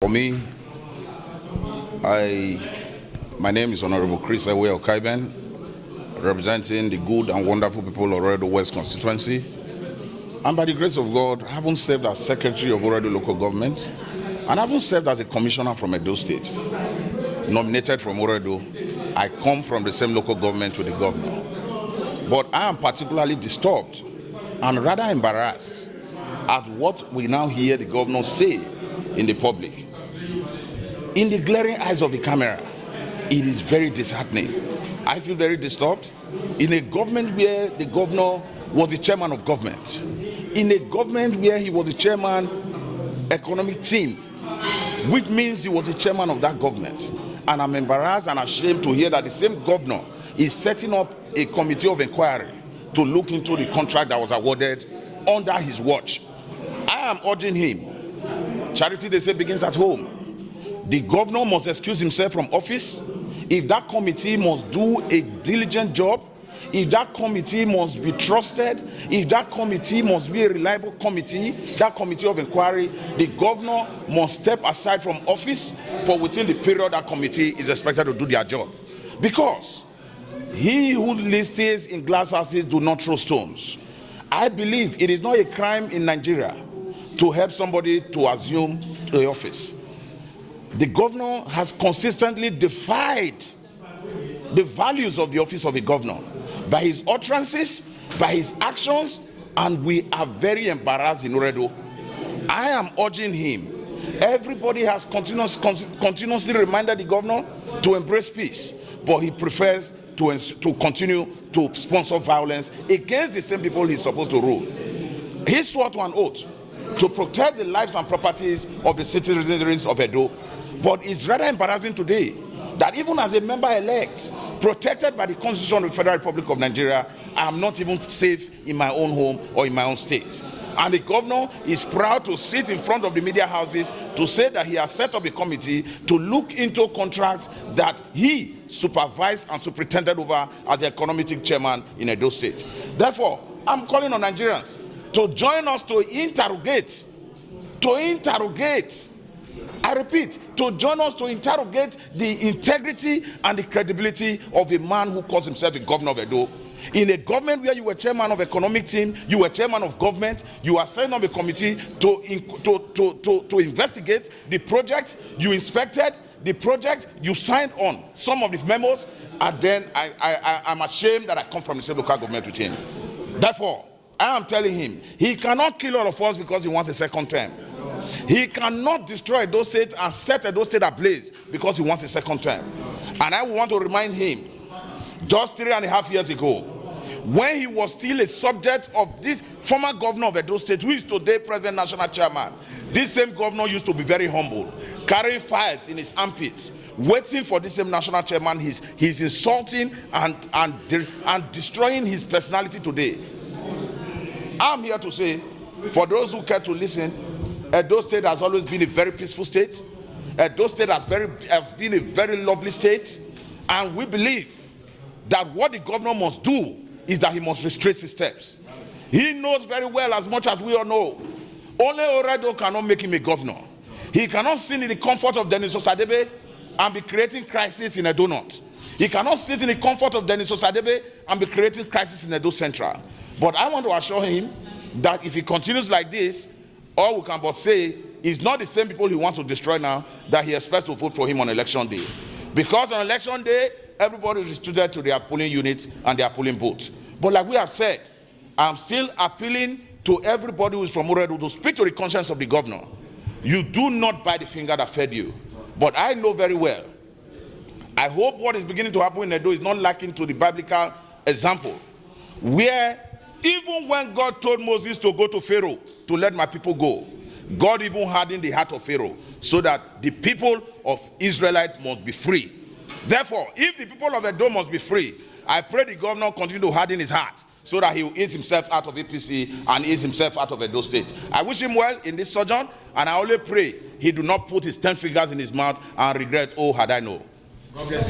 For me, my name is Honorable Chris Ewe Okaiben, representing the good and wonderful people of Oredo West constituency. And by the grace of God, I haven't served as Secretary of Oredo Local Government, and I haven't served as a commissioner from Edo State. Nominated from Oredo, I come from the same local government with the governor. But I am particularly disturbed and rather embarrassed at what we now hear the governor say in the public. In the glaring eyes of the camera, it is very disheartening. I feel very disturbed. In a government where the governor was the chairman of government, in a government where he was the chairman economic team, which means he was the chairman of that government. And I'm embarrassed and ashamed to hear that the same governor is setting up a committee of inquiry to look into the contract that was awarded under his watch. I am urging him. Charity, they say, begins at home. The governor must excuse himself from office. If that committee must do a diligent job, if that committee must be trusted, if that committee must be a reliable committee, that committee of inquiry, the governor must step aside from office for within the period that committee is expected to do their job. Because he who stays in glass houses do not throw stones. I believe it is not a crime in Nigeria to help somebody to assume the office. The governor has consistently defied the values of the office of a governor by his utterances, by his actions, and we are very embarrassed in Oredo. I am urging him. Everybody has continuously reminded the governor to embrace peace, but he prefers to continue to sponsor violence against the same people he's supposed to rule. He swore to an oath to protect the lives and properties of the citizens of Edo. But it's rather embarrassing today that even as a member-elect, protected by the Constitution of the Federal Republic of Nigeria, I am not even safe in my own home or in my own state. And the governor is proud to sit in front of the media houses to say that he has set up a committee to look into contracts that he supervised and superintended over as the economic chairman in Edo State. Therefore, I'm calling on Nigerians to join us to interrogate, I repeat, to join us to interrogate the integrity and the credibility of a man who calls himself the governor of Edo. In a government where you were chairman of economic team, you were chairman of government, you are setting up a committee to investigate the project, you inspected the project, you signed on some of the memos, and then I'm ashamed that I come from the same local government with him. Therefore, I am telling him, he cannot kill all of us because he wants a second term. He cannot destroy Edo State and set Edo State ablaze because he wants a second term. And I want to remind him, just 3.5 years ago, when he was still a subject of this former governor of Edo State, who is today present national chairman, this same governor used to be very humble, carrying files in his armpits, waiting for this same national chairman. He's insulting and destroying his personality today. I'm here to say, for those who care to listen, Edo State has always been a very peaceful state. Edo State has been a very lovely state. And we believe that what the governor must do is that he must retrace his steps. He knows very well, as much as we all know, only Oredo cannot make him a governor. He cannot sit in the comfort of Denis Osadebe and be creating crisis in Edo North. He cannot sit in the comfort of Denis Osadebe and be creating crisis in Edo Central. But I want to assure him that if he continues like this, all we can but say is not the same people he wants to destroy now that he expects to vote for him on election day. Because on election day, everybody is restricted to their polling units and their polling booths. But like we have said, I'm still appealing to everybody who is from Oredo to speak to the conscience of the governor. You do not bite the finger that fed you. But I know very well, I hope what is beginning to happen in Edo is not lacking to the biblical example, where even when God told Moses to go to Pharaoh to let my people go, God even hardened the heart of Pharaoh so that the people of Israelite must be free. Therefore, if the people of Edo must be free, I pray the governor continue to harden his heart so that he will ease himself out of APC and ease himself out of Edo State. I wish him well in this sojourn, and I only pray he do not put his 10 fingers in his mouth and regret, oh, had I known.